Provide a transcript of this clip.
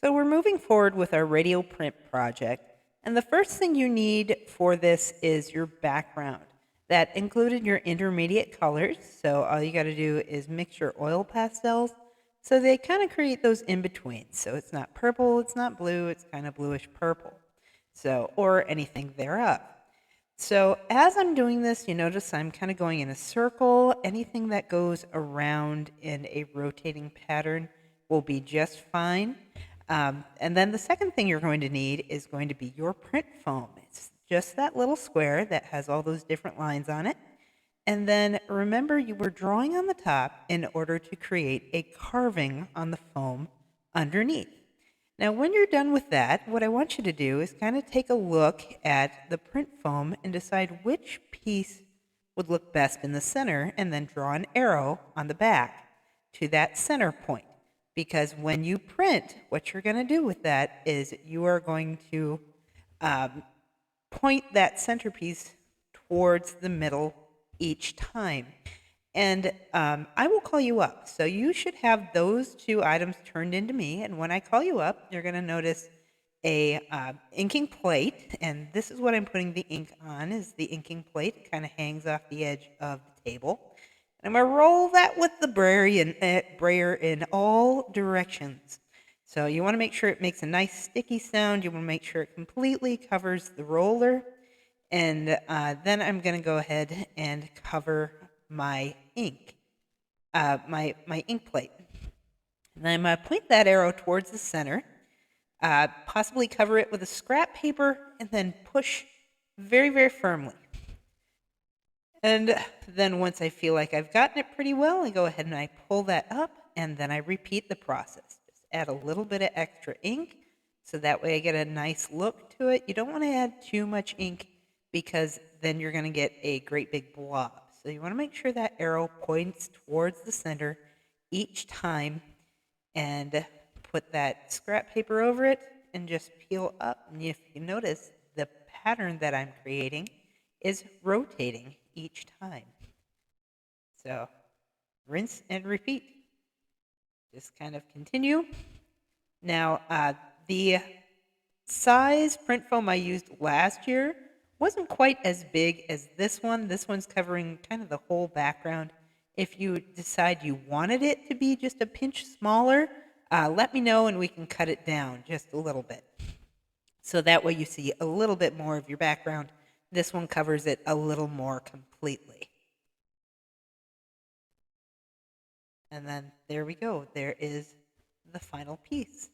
So we're moving forward with our radial print project, and the first thing you need for this is your background. That included your intermediate colors, so all you got to do is mix your oil pastels so they kind of create those in-betweens. So it's not purple, it's not blue, it's kind of bluish purple. So, or anything thereof. So as I'm doing this, you notice I'm kind of going in a circle. Anything that goes around in a rotating pattern will be just fine. And then the second thing you're going to need is going to be your print foam. It's just that little square that has all those different lines on it. And then remember, you were drawing on the top in order to create a carving on the foam underneath. Now, when you're done with that, what I want you to do is kind of take a look at the print foam and decide which piece would look best in the center, and then draw an arrow on the back to that center point. Because when you print, what you're going to do with that is you are going to point that centerpiece towards the middle each time. And I will call you up. So you should have those two items turned into me. And when I call you up, you're going to notice a inking plate. And this is what I'm putting the ink on, is the inking plate. It kind of hangs off the edge of the table. And I'm going to roll that with the brayer in all directions. So you want to make sure it makes a nice sticky sound. You want to make sure it completely covers the roller. And then I'm going to go ahead and cover my ink, my ink plate. And I'm going to point that arrow towards the center, possibly cover it with a scrap paper, and then push very, very firmly. And then once I feel like I've gotten it pretty well, I go ahead and I pull that up, and then I repeat the process. Just add a little bit of extra ink, so that way I get a nice look to it. You don't want to add too much ink, because then you're going to get a great big blob. So you want to make sure that arrow points towards the center each time, and put that scrap paper over it and just peel up. And if you notice, the pattern that I'm creating is rotating each time. So rinse and repeat. Just kind of continue. Now, the size print foam I used last year wasn't quite as big as this one. This one's covering kind of the whole background. If you decide you wanted it to be just a pinch smaller, let me know and we can cut it down just a little bit. So that way you see a little bit more of your background. This one covers it a little more completely. And then there we go. There is the final piece.